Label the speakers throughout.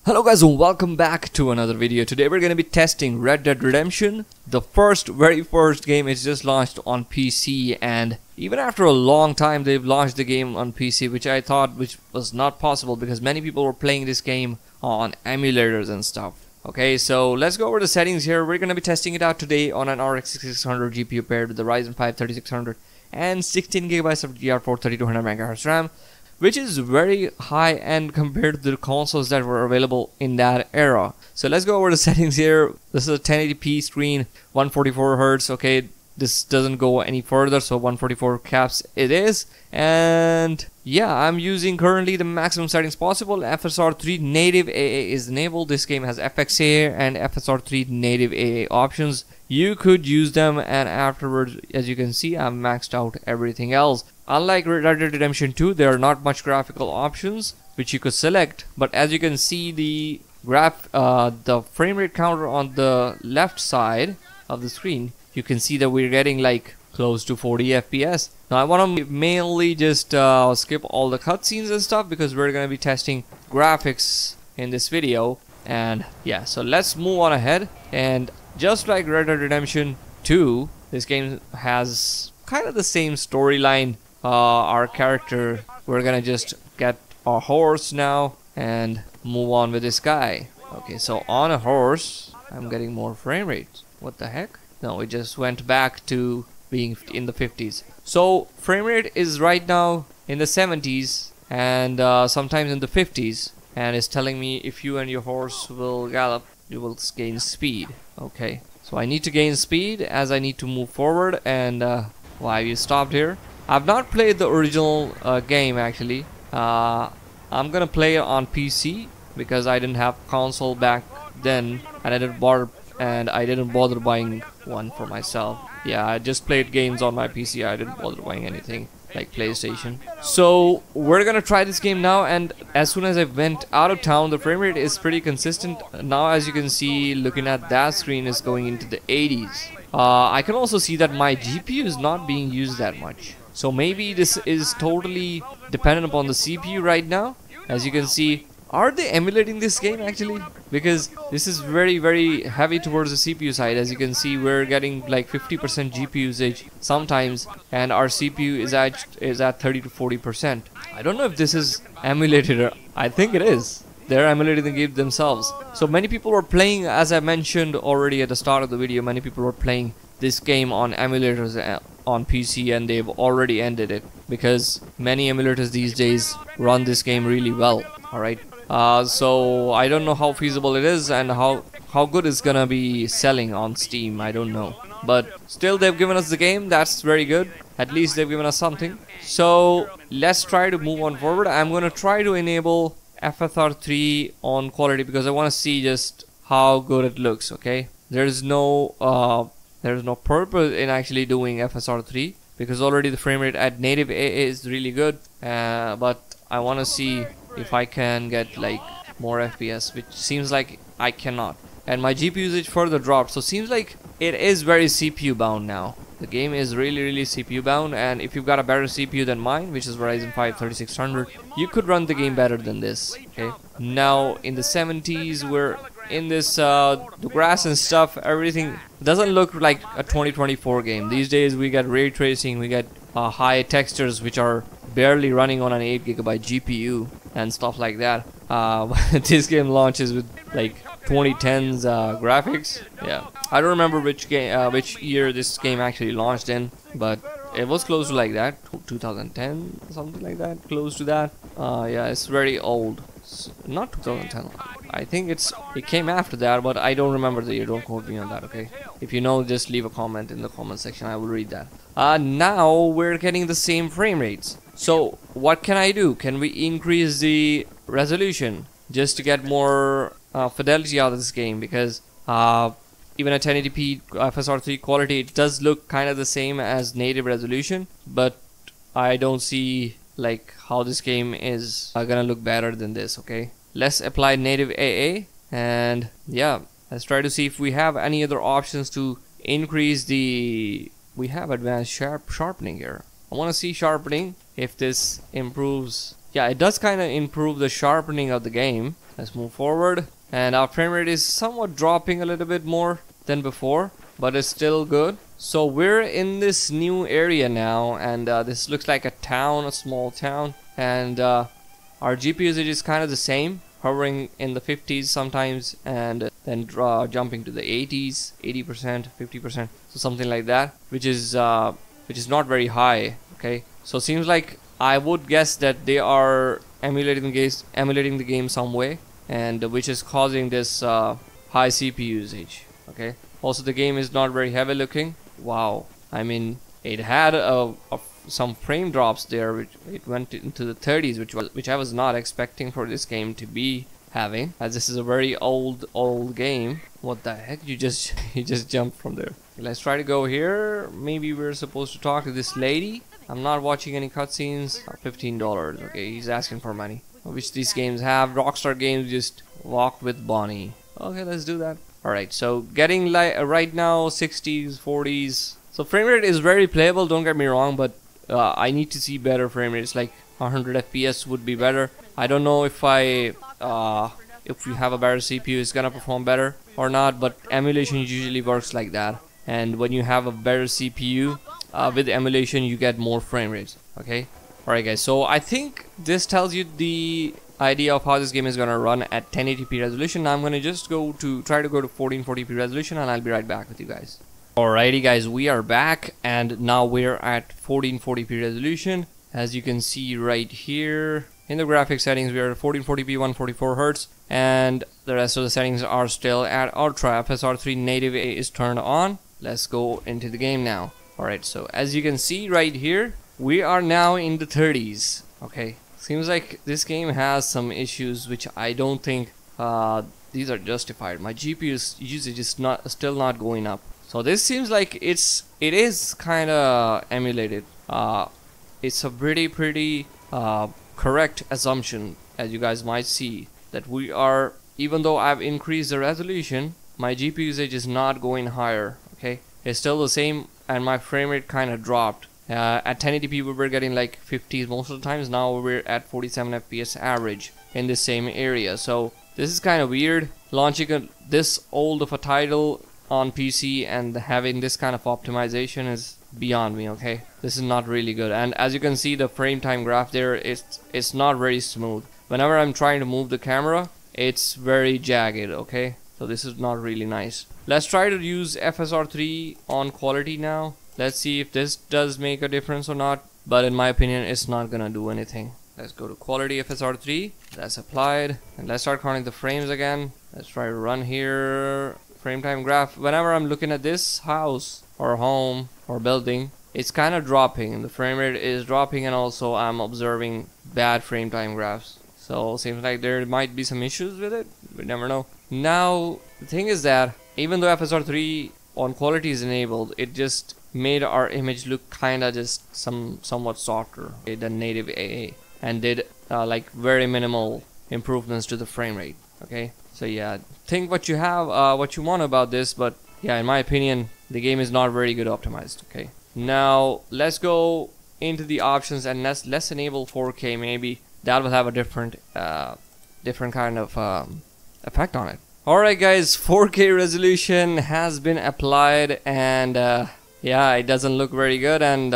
Speaker 1: Hello guys and welcome back to another video. Today we're going to be testing Red Dead Redemption. The very first game is just launched on PC, and even after a long time they've launched the game on PC, which I thought was not possible because many people were playing this game on emulators and stuff. Okay, so let's go over the settings here. We're going to be testing it out today on an RX 6600 GPU paired with the Ryzen 5 3600 and 16GB of DDR4 3200MHz RAM, which is very high end compared to the consoles that were available in that era. So let's go over the settings here. This is a 1080p screen, 144Hz. Okay, this doesn't go any further, so 144 caps it is. And yeah, I'm using currently the maximum settings possible. FSR3 native AA is enabled. This game has FXAA and FSR3 native AA options. You could use them, and afterwards, as you can see, I've maxed out everything else. Unlike Red Dead Redemption 2, there are not much graphical options which you could select, but as you can see, the frame rate counter on the left side of the screen, you can see that we're getting like close to 40 FPS. Now I want to mainly just skip all the cutscenes and stuff because we're going to be testing graphics in this video. And yeah, so let's move on ahead. And just like Red Dead Redemption 2, this game has kind of the same storyline. Our character, we're gonna just get a horse now and move on with this guy. Okay, so on a horse, I'm getting more frame rate. What the heck? No, it just went back to being in the 50s. So frame rate is right now in the 70s and sometimes in the 50s, and it's telling me if you and your horse will gallop, you will gain speed. Okay, so I need to gain speed as I need to move forward. And why you stopped here? I've not played the original game actually. I'm gonna play it on PC because I didn't have console back then, and I didn't bother buying one for myself. Yeah, I just played games on my PC. I didn't bother buying anything like PlayStation. So we're gonna try this game now, and as soon as I went out of town, the frame rate is pretty consistent. Now as you can see, looking at that screen, is going into the 80s. I can also see that my GPU is not being used that much. So maybe this is totally dependent upon the CPU right now. As you can see, are they emulating this game actually? Because this is very heavy towards the CPU side. As you can see, we're getting like 50% GPU usage sometimes, and our CPU is at 30 to 40%. I don't know if this is emulated, or I think it is. They're emulating the game themselves. So many people were playing, as I mentioned already at the start of the video, many people were playing this game on emulators on PC, and they've already ended it because many emulators these days run this game really well. Alright, so I don't know how feasible it is and how good it's gonna be selling on Steam. I don't know, but still they've given us the game. That's very good. At least they've given us something. So let's try to move on forward. I'm gonna try to enable FSR3 on quality because I want to see just how good it looks. Okay, there's no purpose in actually doing FSR3 because already the frame rate at native AA is really good, but I want to see if I can get like more FPS, which seems like I cannot. And my GPU usage further dropped, so seems like it is very CPU bound now. The game is really CPU bound, and if you've got a better CPU than mine, which is Ryzen 5 3600, you could run the game better than this. Okay, now in the 70s, we're in this the grass and stuff, everything doesn't look like a 2024 game. These days we get ray tracing, we get high textures which are barely running on an 8GB GPU and stuff like that. This game launches with like 2010s graphics. Yeah, I don't remember which year this game actually launched in, but it was close to like that, 2010, something like that, close to that. Yeah, it's very old. Not 2010. I think it came after that, but I don't remember the year. Don't quote me on that, okay? If you know, just leave a comment in the comment section. I will read that. Now we're getting the same frame rates. So what can I do? Can we increase the resolution just to get more fidelity out of this game? Because even at 1080p FSR3 quality, it does look kind of the same as native resolution, but I don't see like how this game is gonna look better than this. Okay, let's apply native AA, and yeah, let's try to see if we have any other options to increase the. We have advanced sharpening here. I want to see sharpening, if this improves yeah, it does kind of improve the sharpening of the game. Let's move forward, and our frame rate is somewhat dropping a little bit more than before, but it's still good. So we're in this new area now, and this looks like a town, a small town, and our GPU usage is kind of the same, hovering in the 50s sometimes, and then jumping to the 80s, 80%, 50%, so something like that, which is not very high. Okay, so it seems like I would guess that they are emulating the game some way, and which is causing this high CPU usage. Okay, also the game is not very heavy looking. Wow, I mean, it had some frame drops there, which it went into the 30s, which I was not expecting for this game to be having, as this is a very old game. What the heck? You just jumped from there. Let's try to go here. Maybe we're supposed to talk to this lady. I'm not watching any cutscenes. $15. Okay, he's asking for money, which these games have. Rockstar games just walk with Bonnie. Okay, let's do that. Alright, so getting like right now 60s, 40s. So frame rate is very playable, don't get me wrong, but I need to see better frame rates. Like 100 FPS would be better. I don't know if if we have a better CPU, it's gonna perform better or not, but emulation usually works like that. And when you have a better CPU with emulation, you get more frame rates. Okay, alright guys, so I think this tells you the idea of how this game is gonna run at 1080p resolution. Now I'm gonna just try to go to 1440p resolution, and I'll be right back with you guys. Alrighty guys, we are back, and now we're at 1440p resolution. As you can see right here in the graphics settings, we are at 1440p 144 Hz, and the rest of the settings are still at ultra. FSR3 native is turned on. Let's go into the game now. Alright, so as you can see right here, we are now in the 30s. Okay, seems like this game has some issues which I don't think these are justified. My GPU's usage is still not going up. So this seems like it is kind of emulated. It's a pretty correct assumption, as you guys might see, that we are, even though I've increased the resolution, my GPU usage is not going higher. Okay, it's still the same, and my frame rate kind of dropped. At 1080p we were getting like 50s most of the times. Now we're at 47 FPS average in the same area. So this is kind of weird, launching this old of a title on PC and having this kind of optimization is beyond me. Okay, this is not really good. And as you can see, the frame time graph there, it's not very smooth. Whenever I'm trying to move the camera, it's very jagged. Okay, so this is not really nice. Let's try to use FSR3 on quality now. Let's see if this does make a difference or not, but in my opinion it's not gonna do anything. Let's go to quality FSR3. That's applied, and let's start counting the frames again. Let's try to run here. Frame time graph, whenever I'm looking at this house or home or building, it's kind of dropping. The frame rate is dropping, and also I'm observing bad frame time graphs. So seems like there might be some issues with it. We never know. Now the thing is that even though FSR3 on quality is enabled, it just made our image look kinda just somewhat softer than native AA, and did like very minimal improvements to the frame rate. Okay, so yeah, think what you have, what you want about this, but yeah, in my opinion, the game is not very good optimized. Okay, now let's go into the options and let's enable 4K. Maybe that will have a different kind of effect on it. Alright guys, 4K resolution has been applied, and yeah, it doesn't look very good, and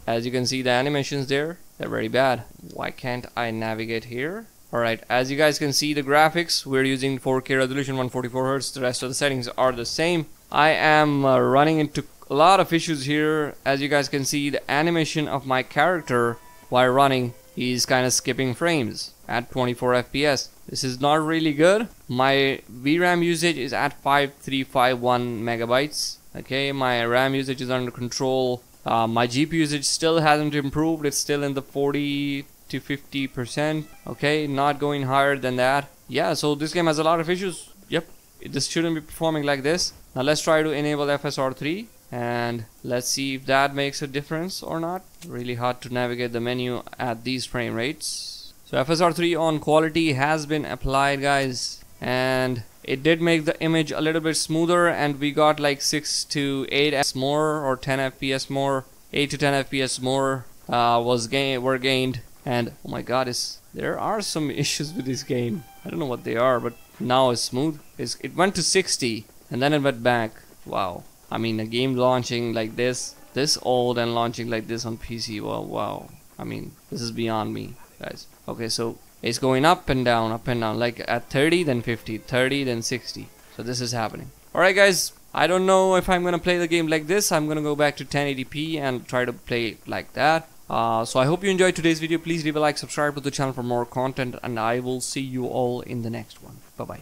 Speaker 1: as you can see, the animations there, they're very bad. Why can't I navigate here? Alright, as you guys can see, the graphics, we're using 4K resolution 144 Hz. The rest of the settings are the same. I am running into a lot of issues here. As you guys can see, the animation of my character while running, he's kind of skipping frames at 24 FPS. This is not really good. My VRAM usage is at 5351 megabytes. Okay, my RAM usage is under control. My GPU usage still hasn't improved. It's still in the 40 to 50%. Okay, not going higher than that. Yeah, so this game has a lot of issues. Yep, this shouldn't be performing like this. Now let's try to enable FSR3, and let's see if that makes a difference or not. Really hard to navigate the menu at these frame rates. So FSR3 on quality has been applied, guys, and it did make the image a little bit smoother, and we got like 6 to 8 FPS more, or 10 FPS more. 8 to 10 FPS more were gained, And oh my god, there are some issues with this game. I don't know what they are, but now it's smooth. It went to 60 and then it went back. Wow. I mean, a game launching like this old and launching like this on PC. Well, wow. I mean, this is beyond me, guys. Okay, so it's going up and down, like at 30 then 50, 30 then 60. So this is happening. Alright guys, I don't know if I'm gonna play the game like this. I'm gonna go back to 1080p and try to play it like that. So I hope you enjoyed today's video. Please leave a like, subscribe to the channel for more content, and I will see you all in the next one. Bye bye.